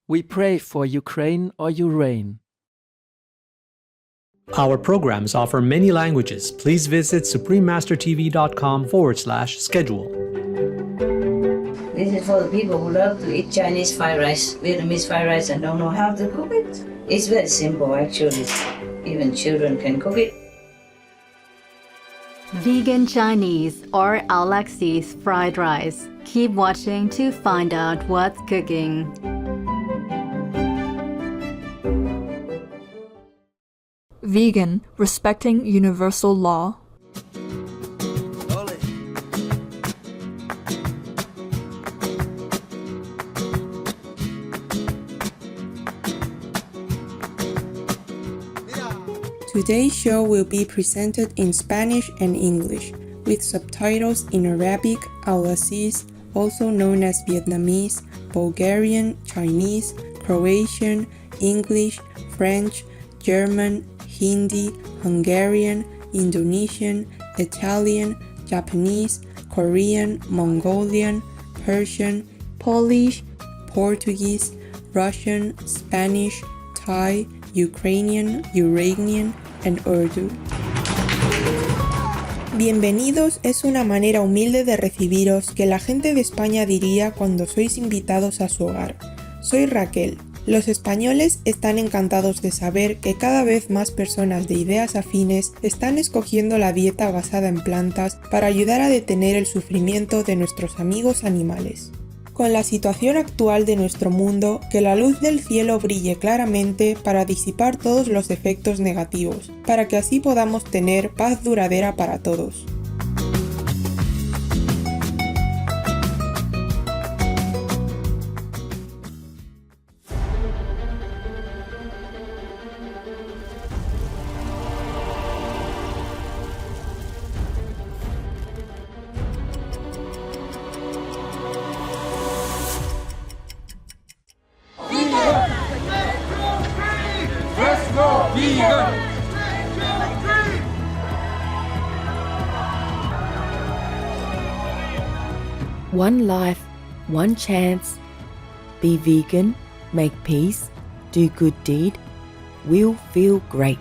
We pray for Ukraine or Ukraine. Our programs offer many languages. Please visit suprememastertv.com/schedule. This is for the people who love to eat Chinese fried rice, Vietnamese fried rice, and don't know how to cook it. It's very simple, actually. Even children can cook it. Vegan Chinese or Aulacese fried rice. Keep watching to find out what's cooking. Vegan, respecting universal law. Today's show will be presented in Spanish and English, with subtitles in Arabic, Aulacese, also known as Vietnamese, Bulgarian, Chinese, Croatian, English, French, German, Hindi, Hungarian, Indonesian, Italian, Japanese, Korean, Mongolian, Persian, Polish, Portuguese, Russian, Spanish, Thai, Ukrainian, Iranian, and Urdu. Bienvenidos es una manera humilde de recibiros que la gente de España diría cuando sois invitados a su hogar. Soy Raquel. Los españoles están encantados de saber que cada vez más personas de ideas afines están escogiendo la dieta basada en plantas para ayudar a detener el sufrimiento de nuestros amigos animales. Con la situación actual de nuestro mundo, que la luz del cielo brille claramente para disipar todos los efectos negativos, para que así podamos tener paz duradera para todos. One life, one chance. Be vegan, make peace, do good deed. We'll feel great.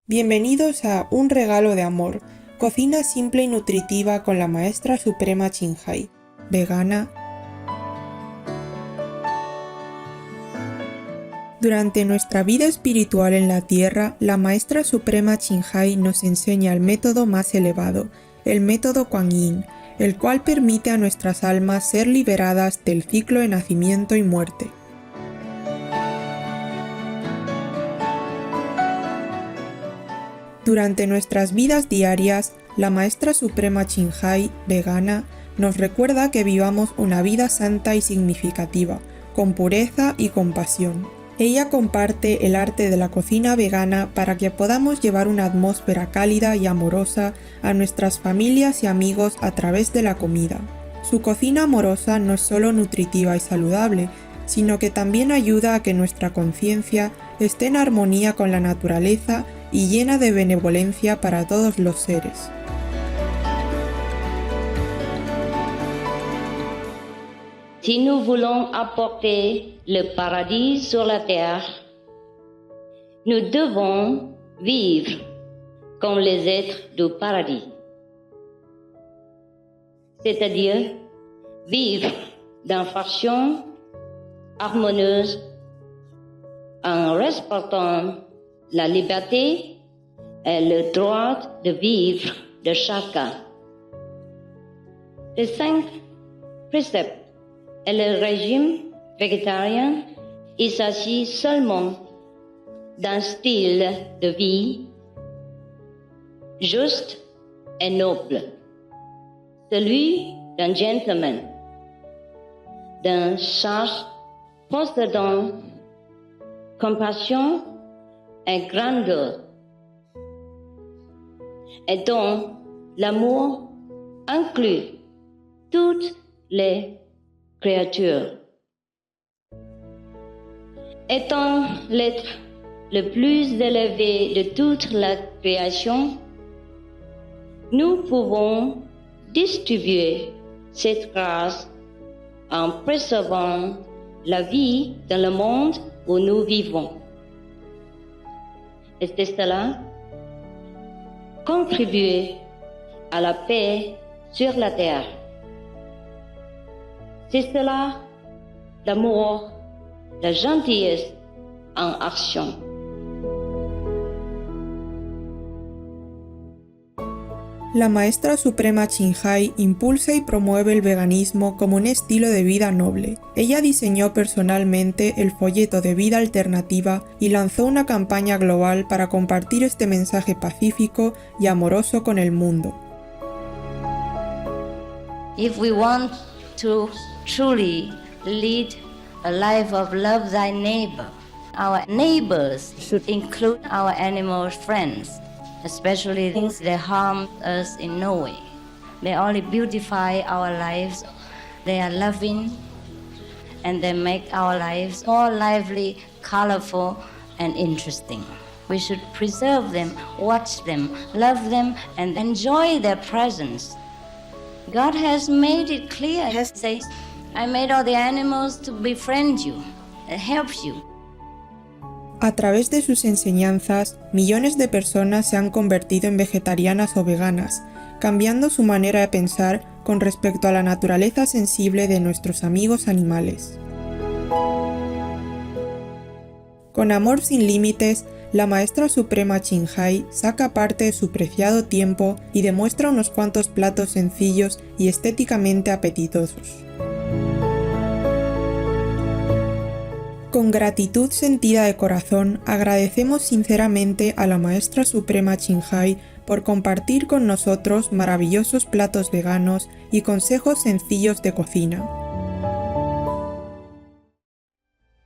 Bienvenidos a Un regalo de amor, cocina simple y nutritiva con la maestra suprema Qinghai, vegana. Durante nuestra vida espiritual en la Tierra, la Maestra Suprema Qinghai nos enseña el método más elevado, el método Kuan Yin, el cual permite a nuestras almas ser liberadas del ciclo de nacimiento y muerte. Durante nuestras vidas diarias, la Maestra Suprema Qinghai, vegana, nos recuerda que vivamos una vida santa y significativa, con pureza y compasión. Ella comparte el arte de la cocina vegana para que podamos llevar una atmósfera cálida y amorosa a nuestras familias y amigos a través de la comida. Su cocina amorosa no es solo nutritiva y saludable, sino que también ayuda a que nuestra conciencia esté en armonía con la naturaleza y llena de benevolencia para todos los seres. Si nous voulons apporter le paradis sur la terre, nous devons vivre comme les êtres du paradis. C'est-à-dire vivre d'une façon harmonieuse en respectant la liberté et le droit de vivre de chacun. Les 5 préceptes et le régime végétarien, il s'agit seulement d'un style de vie juste et noble, celui d'un gentleman, d'un sage possédant compassion et grandeur, et dont l'amour inclut toutes les créatures. Étant l'être le plus élevé de toute la création, nous pouvons distribuer cette grâce en préservant la vie dans le monde où nous vivons. Et c'est cela, contribuer à la paix sur la terre. C'est cela, l'amour, la gentillesse en action. La maestra suprema Qinghai impulsa y promueve el veganismo como un estilo de vida noble. Ella diseñó personalmente el folleto de vida alternativa y lanzó una campaña global para compartir este mensaje pacífico y amoroso con el mundo. If we want to truly lead a life of love thy neighbor, our neighbors should include our animal friends, especially things that harm us in no way. They only beautify our lives. They are loving and they make our lives more lively, colorful, and interesting. We should preserve them, watch them, love them, and enjoy their presence. God has made it clear. He says, I made all the animals to befriend you. It helps you. A través de sus enseñanzas, millones de personas se han convertido en vegetarianas o veganas, cambiando su manera de pensar con respecto a la naturaleza sensible de nuestros amigos animales. Con amor sin límites, la maestra suprema Qinghai saca parte de su preciado tiempo y demuestra unos cuantos platos sencillos y estéticamente apetitosos. Con gratitud sentida de corazón, agradecemos sinceramente a la maestra suprema Qinghai por compartir con nosotros maravillosos platos veganos y consejos sencillos de cocina.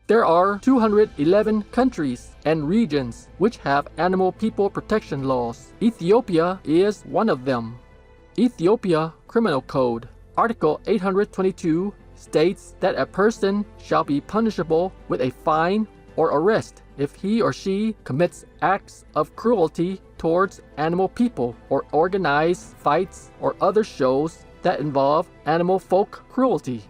There are 211 countries and regions which have animal people protection laws. Ethiopia is one of them. Ethiopia Criminal Code, Article 822, states that a person shall be punishable with a fine or arrest if he or she commits acts of cruelty towards animal people or organize fights or other shows that involve animal folk cruelty.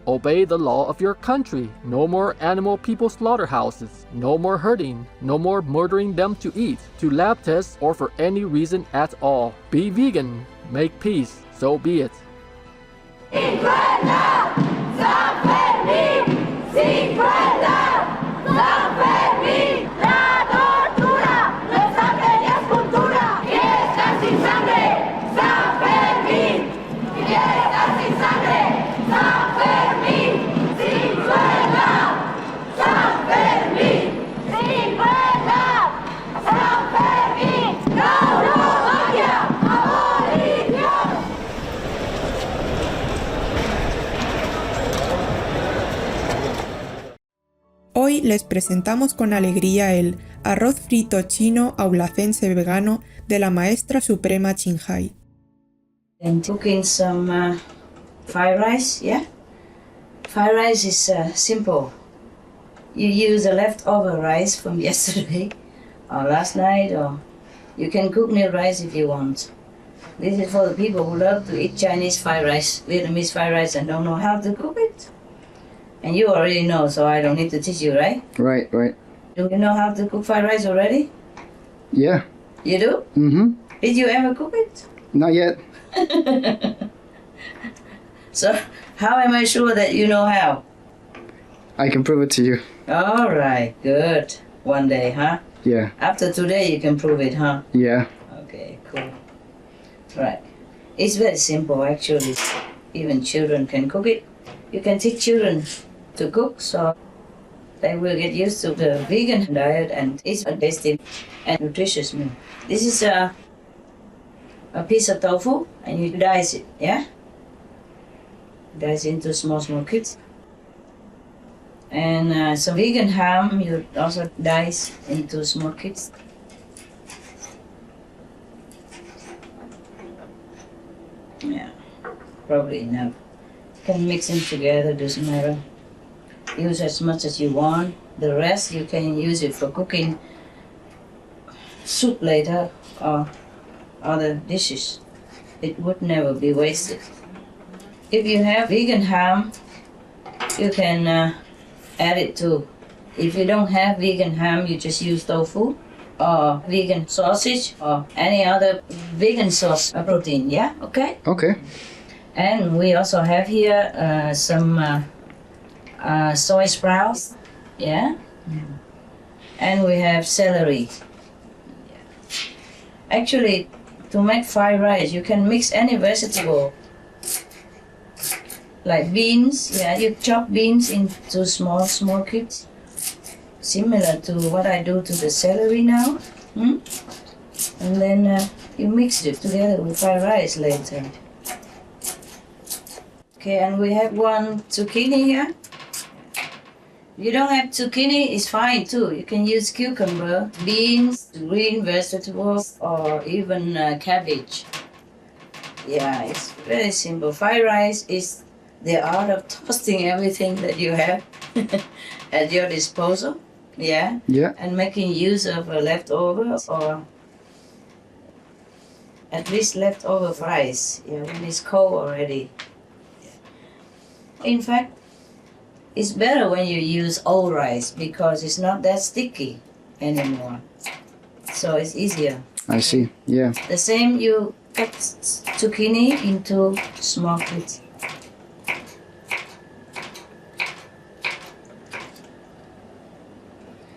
Obey the law of your country. No more animal people slaughterhouses. No more hurting. No more murdering them to eat, to lab tests, or for any reason at all. Be vegan. Make peace. So be it. Hoy les presentamos con alegría el arroz frito chino aulacense vegano de la maestra suprema Qinghai. And cooking some fried rice, yeah? Fried rice is simple. You use the leftover rice from yesterday or last night, or you can cook new rice if you want. This is for the people who love to eat Chinese fried rice, Vietnamese fried rice, and don't know how to cook it. And you already know, so I don't need to teach you, right? Right. Do you know how to cook fried rice already? Yeah. You do? Mm-hmm. Did you ever cook it? Not yet. So, how am I sure that you know how? I can prove it to you. All right, good. One day, huh? Yeah. After today, you can prove it, huh? Yeah. Okay, cool. Right. It's very simple, actually. Even children can cook it. You can teach children to cook, so they will get used to the vegan diet, and it's a tasty and nutritious meal. This is a piece of tofu, and you dice it, yeah? Dice into small cubes. And some vegan ham, you also dice into small cubes. Yeah, probably enough. You can mix them together, doesn't matter. Use as much as you want. The rest you can use it for cooking soup later or other dishes. It would never be wasted. If you have vegan ham, you can add it too. If you don't have vegan ham, you just use tofu or vegan sausage or any other vegan source of protein, yeah? Okay? Okay. And we also have here some soy sprouts, yeah? And we have celery. Actually, to make fried rice, you can mix any vegetable. Like beans, yeah, you chop beans into small cubes. Similar to what I do to the celery now. And then you mix it together with fried rice later. Okay, and we have one zucchini here. If you don't have zucchini, it's fine too. You can use cucumber, beans, green vegetables, or even cabbage. Yeah, it's very simple. Fried rice is the art of toasting everything that you have at your disposal. Yeah? Yeah. And making use of a leftover or at least leftover rice, yeah, when it's cold already. In fact, it's better when you use old rice because it's not that sticky anymore. So it's easier. I see. Yeah. The same, you cut zucchini into small bits.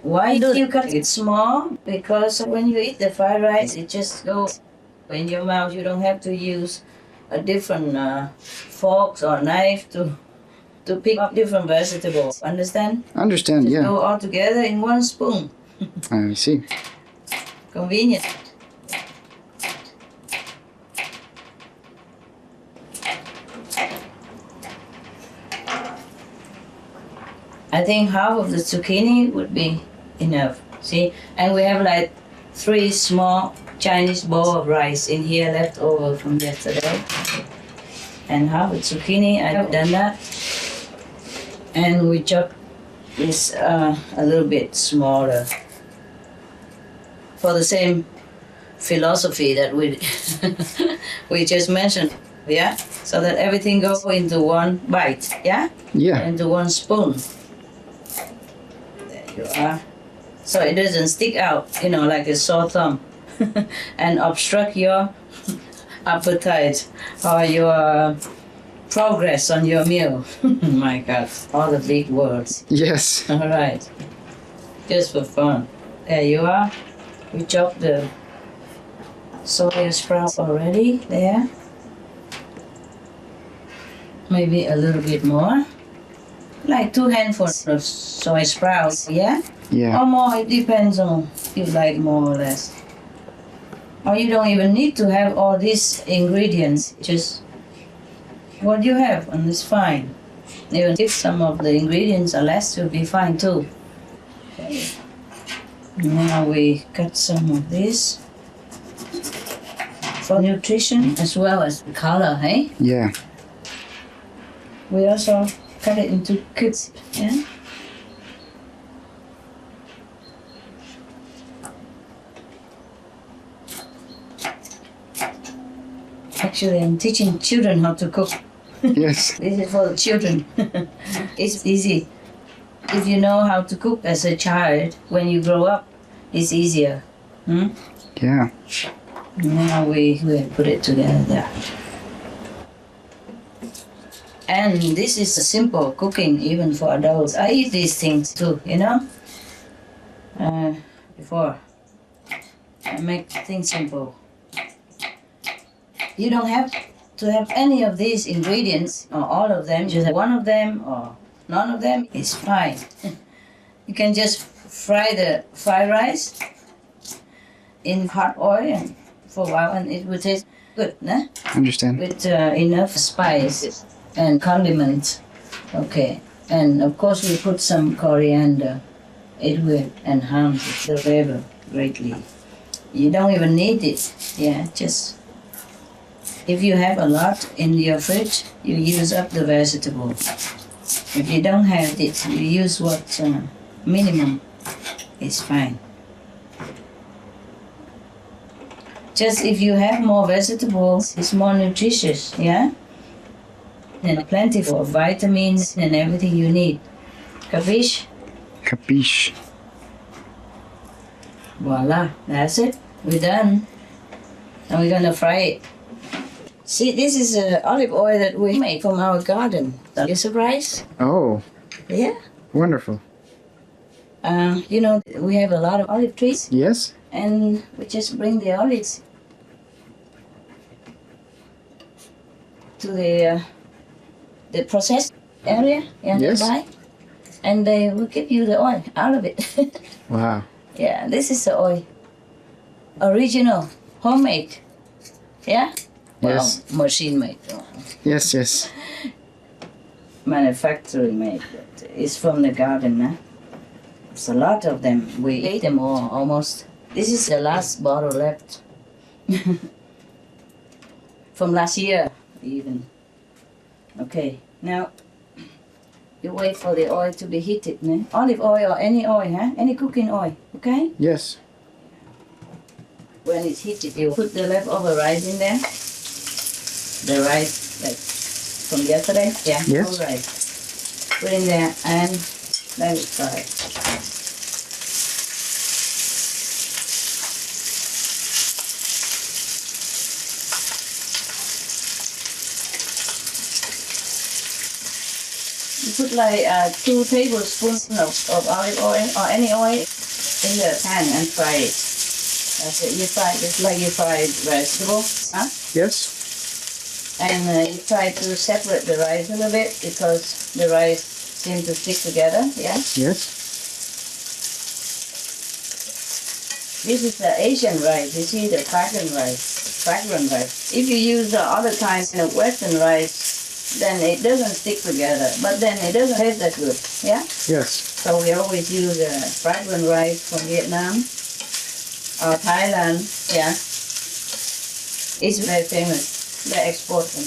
Why do you cut it small? Because when you eat the fried rice, it just goes in your mouth. You don't have to use a different forks or knife to pick up different vegetables. Understand? Understand, Just yeah. go all together in one spoon. I see. Convenient. I think half of the zucchini would be enough. See? And we have like 3 small Chinese bowl of rice in here left over from yesterday. And half the zucchini, I have done that. And we chop this a little bit smaller for the same philosophy that we we just mentioned, yeah? So that everything goes into one bite, yeah? Yeah. Into one spoon. There you are. So it doesn't stick out, like a sore thumb and obstruct your appetite or your progress on your meal. My God, all the big words. Yes. All right, just for fun. There you are. We chopped the soy sprout already there. Maybe a little bit more. Like 2 handfuls of soy sprouts, yeah? Yeah. Or more, it depends on if you like more or less. Or you don't even need to have all these ingredients, just what you have, and it's fine. Even if some of the ingredients are less, you'll be fine too. Okay. Now we cut some of this for nutrition as well as color, hey? Yeah. We also cut it into cubes, yeah? Actually, I'm teaching children how to cook. Yes. This is for the children. It's easy. If you know how to cook as a child, when you grow up, it's easier. Yeah. Now we put it together there. And this is a simple cooking even for adults. I eat these things too, before. I make things simple. You don't have to have any of these ingredients or all of them, just one of them or none of them is fine. You can just fry the fried rice in hot oil for a while and it will taste good, né? Understand. With enough spices and condiments. Okay, and of course we put some coriander. It will enhance the flavor greatly. You don't even need it, yeah, just if you have a lot in your fridge, you use up the vegetable. If you don't have it, you use what minimum is fine. Just if you have more vegetables, it's more nutritious, yeah? And plenty of vitamins and everything you need. Capiche? Capiche. Voila, that's it. We're done. And we're gonna fry it. See, this is olive oil that we made from our garden. Are you surprised? Oh, Yeah. wonderful. You know, we have a lot of olive trees, Yes? and we just bring the olives to the processed area, yeah, Yes. nearby, and they will give you the oil out of it. Wow. Yeah, this is the oil. Original, homemade. Yeah? Yes. Well, machine made. Yes, yes. Manufacturing made. It's from the garden, huh? It's a lot of them. We ate them all almost. This is the last bottle left. From last year, even. Okay, now you wait for the oil to be heated. Ne? Olive oil or any oil, huh? Any cooking oil, okay? Yes. When it's heated, you put the leftover rice in there. The rice, like from yesterday, yeah, Yes. all rice. Put in there and let it fry. You put like 2 tablespoons of olive oil or any oil in the pan and fry it. That's it. You fry it just like you fry vegetables, huh? Yes. And you try to separate the rice a little bit because the rice seems to stick together, yeah? Yes. This is the Asian rice, you see the fragrant rice. If you use the other kinds of Western rice, then it doesn't stick together, but then it doesn't taste that good, yeah? Yes. So we always use fragrant rice from Vietnam or Thailand, yeah? It's very famous. They export them.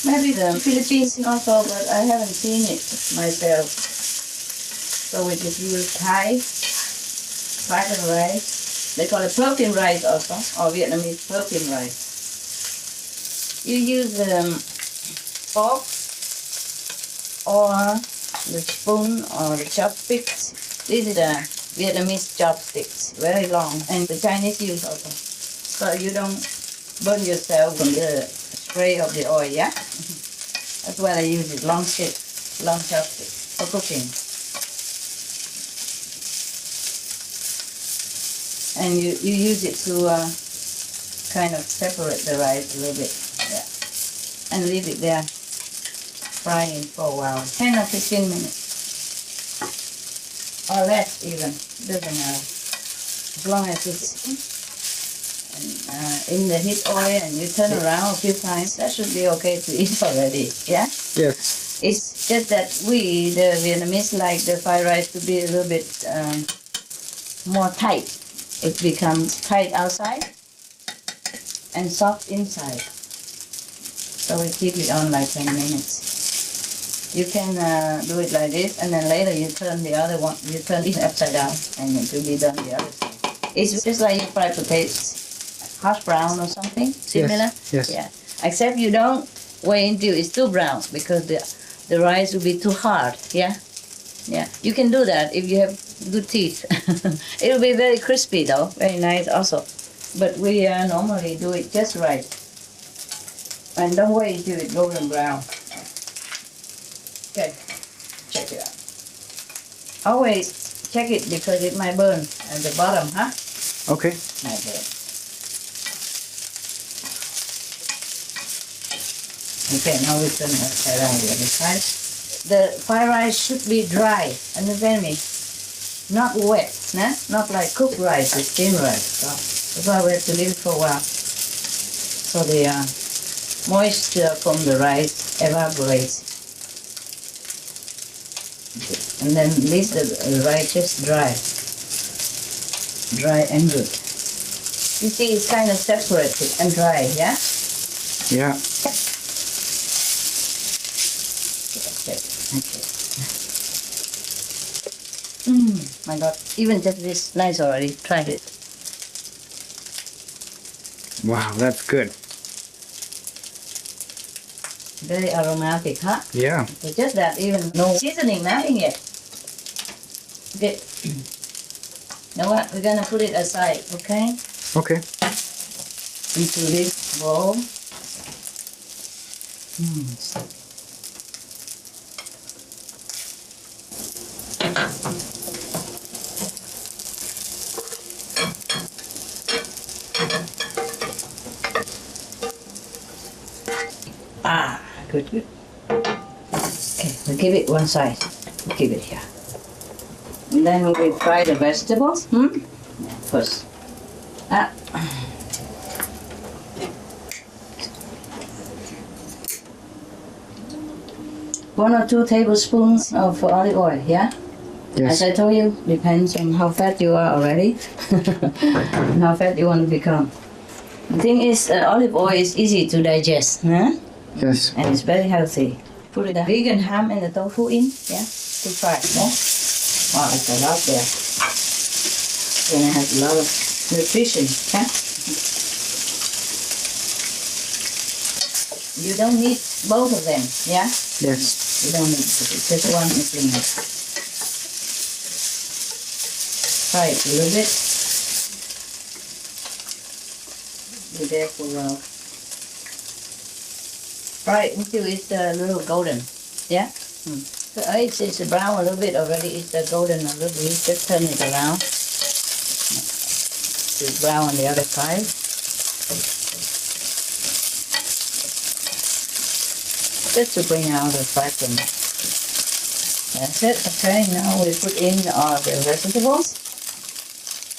Maybe the Philippines also, but I haven't seen it myself. So we just use Thai, fragrant rice. They call it protein rice also, or Vietnamese protein rice. You use fork or the spoon or the chopsticks. This is the Vietnamese chopsticks, very long, and the Chinese use also. So you don't burn yourself from the spray of the oil, yeah? That's why I use it, long chopstick for cooking. And you use it to kind of separate the rice a little bit, yeah. And leave it there, frying for a while, 10 or 15 minutes. Or less even, doesn't matter. As long as it's in the heat oil and you turn around a few times, that should be okay to eat already, yeah? Yes. It's just that we, the Vietnamese, like the fried rice to be a little bit more tight. It becomes tight outside and soft inside. So we keep it on like 10 minutes. You can do it like this, and then later you turn the other one, you turn it upside down, and it will be done the other side. It's just like you fry potatoes. Hash brown or something similar. Yes. Yeah. Except you don't wait until it's too brown because the rice will be too hard. Yeah. Yeah. You can do that if you have good teeth. It will be very crispy though, very nice also. But we normally do it just right. And don't wait until it's golden brown. Okay. Check it out. Always check it because it might burn at the bottom, huh? Okay. Like that. Okay, now we turn it around the other side. The fried rice should be dry, understand me? Not wet, nah? Not like cooked rice, it's steamed rice. So that's why we have to leave it for a while. So the moisture from the rice evaporates. And then leave the rice just dry. Dry and good. You see, it's kind of separated and dry, yeah? Yeah. Okay. My God, even just this nice already. Try it. Wow, that's good. Very aromatic, huh? Yeah. It's just that even no seasoning, nothing yet. Okay. Now what? We're gonna put it aside, okay? Okay. Into this bowl. Ah, good, good. Okay, we'll keep it one side. We'll keep it here. And then we fry the vegetables. First. Ah. One or two tablespoons of olive oil, yeah? Yes. As I told you, depends on how fat you are already and how fat you want to become. The thing is, olive oil is easy to digest, huh? Yes. And it's very healthy. Put the vegan ham and the tofu in, yeah? To fry, yeah? Wow, it's a lot there. And it has a lot of nutrition, yeah? You don't need both of them, yeah? Yes. You don't need both. Just one is enough. Fry it a little bit. Be there for a while. Fry it until it's a little golden. Yeah? So it's brown a little bit already. It's golden a little bit. Just turn it around. It's brown on the other side. Just to bring out the fragrance. That's it. Okay, now we put in the vegetables.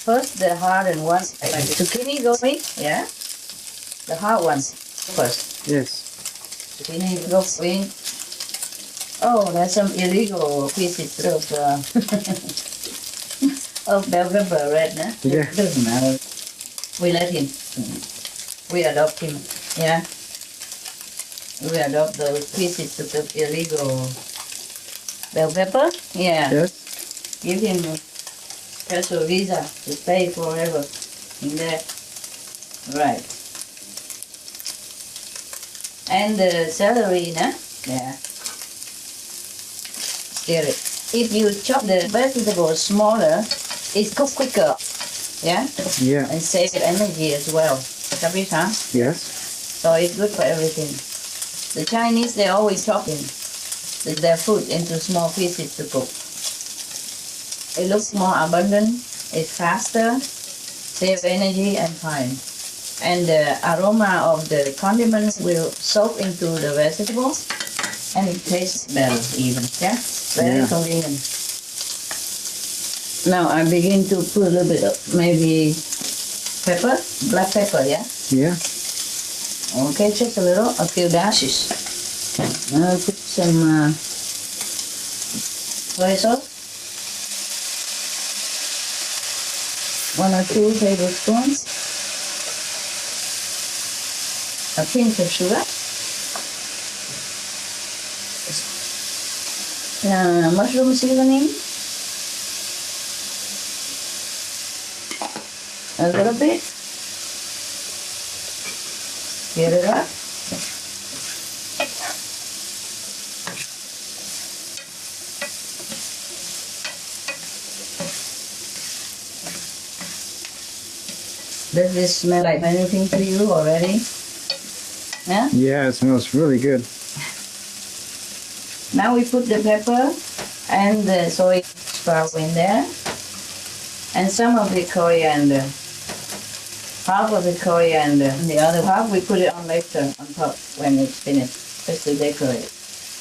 First, the hardened ones, like the zucchini go in, yeah? The hard ones first. Yes. Zucchini goes in. Oh, there's some illegal pieces of bell pepper red, no? Yeah. It doesn't matter. We let him. We adopt him, yeah? We adopt those pieces of the illegal bell pepper, yeah. Yes. Give him a special visa to stay forever in there. Right. And the celery, no? Yeah. Stir it. If you chop the vegetables smaller, it's cooked quicker. Yeah? Yeah. And save energy as well. Capiche, huh? Yes. So it's good for everything. The Chinese, they're always chopping their food into small pieces to cook. It looks more abundant, it's faster, save energy and time. And the aroma of the condiments will soak into the vegetables and it tastes better even, yeah? Very convenient. Now I begin to put a little bit of maybe pepper, black pepper, yeah? Yeah. Okay, just a few dashes. Now put some soy sauce. 1 or 2 tablespoons. A pinch of sugar. Mushroom seasoning. A little bit. Stir it up. Does this smell like anything to you already? Yeah? Yeah, it smells really good. Now we put the pepper and the soy sprout in there. And some of the coriander. Half of the coriander. And the other half we put it on later on top when it's finished. Just to decorate.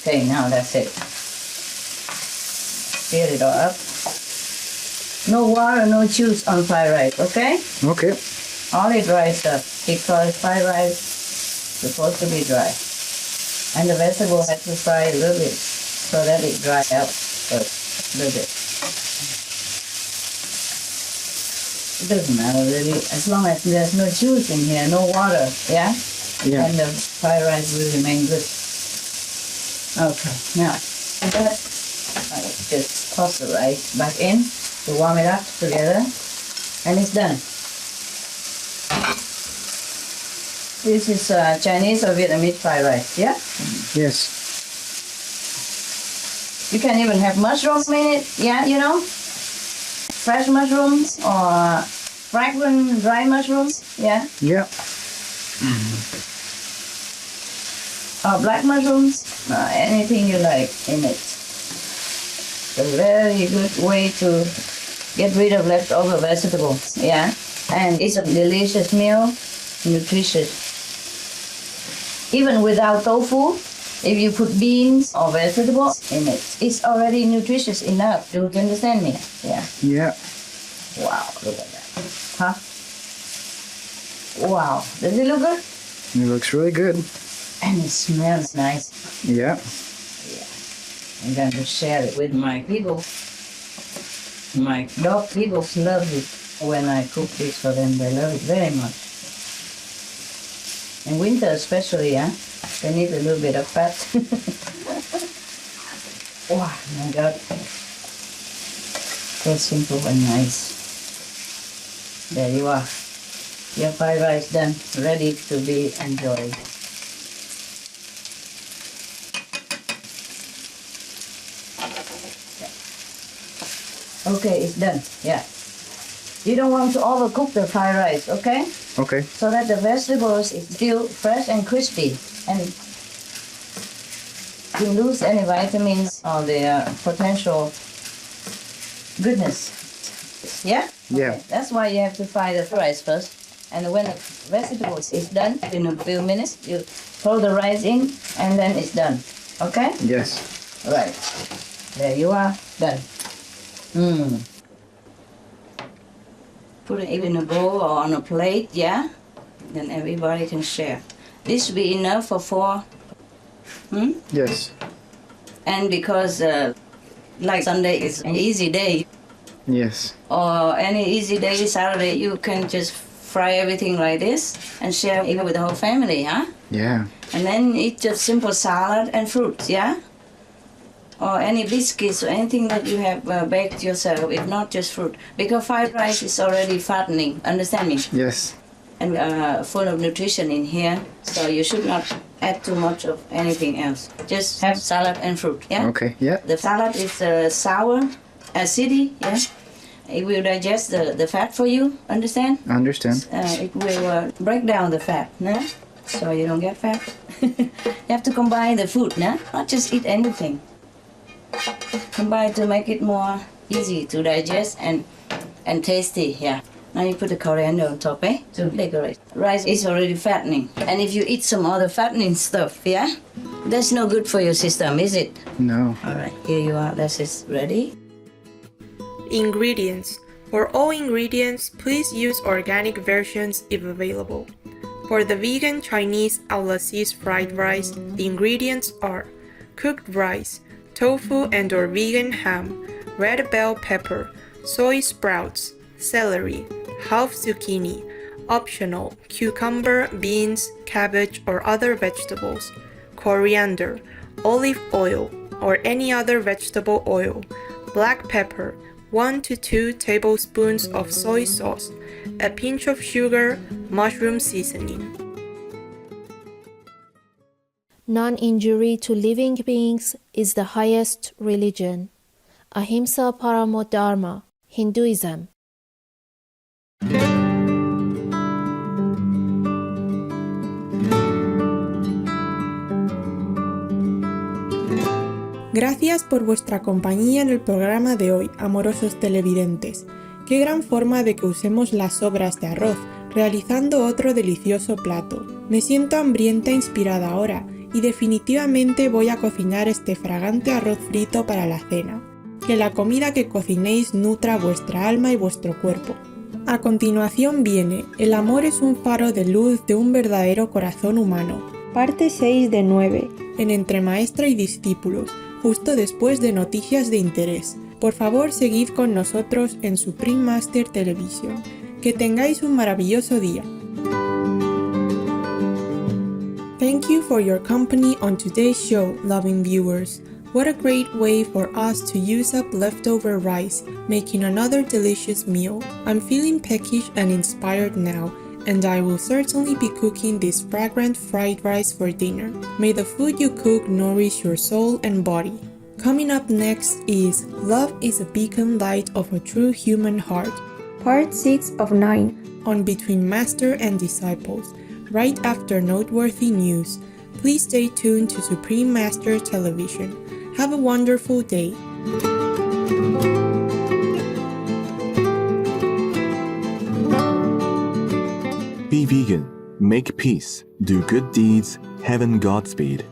Okay, now that's it. Stir it all up. No water, no juice on fried rice, okay? Okay. Only dry stuff, because fried rice is supposed to be dry. And the vegetable has to fry a little bit so that it dries out first, a little bit. It doesn't matter really, as long as there's no juice in here, no water, yeah? Yeah. And the fried rice will remain good. Okay, now that, I just toss the rice back in. to warm it up together, and it's done. This is Chinese or Vietnamese fried rice, yeah? Yes. You can even have mushrooms in it, yeah, you know? Fresh mushrooms or fragrant dry mushrooms, yeah? Yeah. Or black mushrooms, anything you like in it. It's a very good way to get rid of leftover vegetables, yeah? And it's a delicious meal, nutritious. Even without tofu, if you put beans or vegetables in it, it's already nutritious enough. Do you understand me? Yeah. Yeah. Wow, look at that. Huh? Wow, does it look good? It looks really good. And it smells nice. Yeah. I'm going to share it with my people. My dog people love it when I cook this for them. They love it very much. In winter especially, yeah? They need a little bit of fat. Oh my God. So simple and nice. There you are. Your fried rice done, ready to be enjoyed. Okay, it's done, yeah. You don't want to overcook the fried rice, okay? Okay. So that the vegetables is still fresh and crispy, and you lose any vitamins or the potential goodness. Yeah? Yeah. Okay. That's why you have to fry the rice first. And when the vegetables is done, in a few minutes, you throw the rice in, and then it's done. Okay? Yes. Right. There you are, done. Put it in a bowl or on a plate, yeah? Then everybody can share. This will be enough for 4. Yes. And because like Sunday is an easy day, Yes. or any easy day, Saturday, you can just fry everything like this and share even with the whole family, huh? Yeah. And then eat just simple salad and fruits, yeah? Or any biscuits or anything that you have baked yourself, if not just fruit. Because fried rice is already fattening, understand me? Yes. And full of nutrition in here, so you should not add too much of anything else. Just have salad and fruit, yeah? Okay. Yeah. The salad is sour, acidic, yeah? It will digest the fat for you, understand? I understand. It will break down the fat, no? So you don't get fat. You have to combine the food, no? Not just eat anything. Combine to make it more easy to digest and tasty, yeah. Now you put the coriander on top, to decorate. Rice is already fattening. And if you eat some other fattening stuff, yeah? That's no good for your system, is it? No. All right, here you are. This is ready. Ingredients. For all ingredients, please use organic versions if available. For the vegan Chinese Aulacese fried rice, the ingredients are cooked rice, tofu and/or vegan ham, red bell pepper, soy sprouts, celery, half zucchini, optional, cucumber, beans, cabbage or other vegetables, coriander, olive oil or any other vegetable oil, black pepper, 1 to 2 tablespoons of soy sauce, a pinch of sugar, mushroom seasoning. Non-injury to living beings is the highest religion. Ahimsa Paramo Dharma, Hinduism. Gracias por vuestra compañía en el programa de hoy, amorosos televidentes. Qué gran forma de que usemos las sobras de arroz, realizando otro delicioso plato. Me siento hambrienta e inspirada ahora, y definitivamente voy a cocinar este fragante arroz frito para la cena. Que la comida que cocinéis nutra vuestra alma y vuestro cuerpo. A continuación viene El amor es un faro de luz de un verdadero corazón humano. Parte 6 de 9, en Entre Maestra y Discípulos, justo después de Noticias de Interés. Por favor, seguid con nosotros en Supreme Master Television. Que tengáis un maravilloso día. Thank you for your company on today's show, loving viewers. What a great way for us to use up leftover rice, making another delicious meal. I'm feeling peckish and inspired now, and I will certainly be cooking this fragrant fried rice for dinner. May the food you cook nourish your soul and body. Coming up next is Love is a Beacon Light of a True Human Heart, Part 6 of 9, on Between Master and Disciples, right after noteworthy news. Please stay tuned to Supreme Master Television. Have a wonderful day. Be vegan, make peace, do good deeds, heaven Godspeed.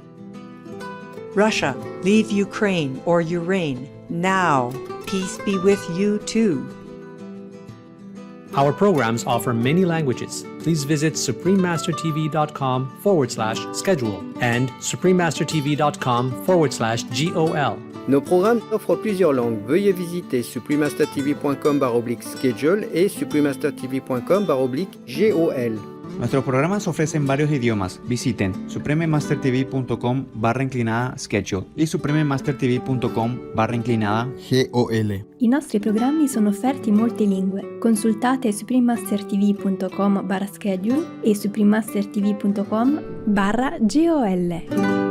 Russia, leave Ukraine or Ukraine now. Peace be with you too. Our programs offer many languages. Please visit suprememastertv.com/schedule and suprememastertv.com/GOL. Nos programmes offrent plusieurs langues. Veuillez visiter suprememastertv.com/schedule et suprememastertv.com/GOL. Nuestros programas ofrecen varios idiomas. Visiten suprememastertv.com/schedule y suprememastertv.com/GOL. I nostri programmi sono offerti in molte lingue. Consultate suprememastertv.com/schedule e suprememastertv.com/GOL.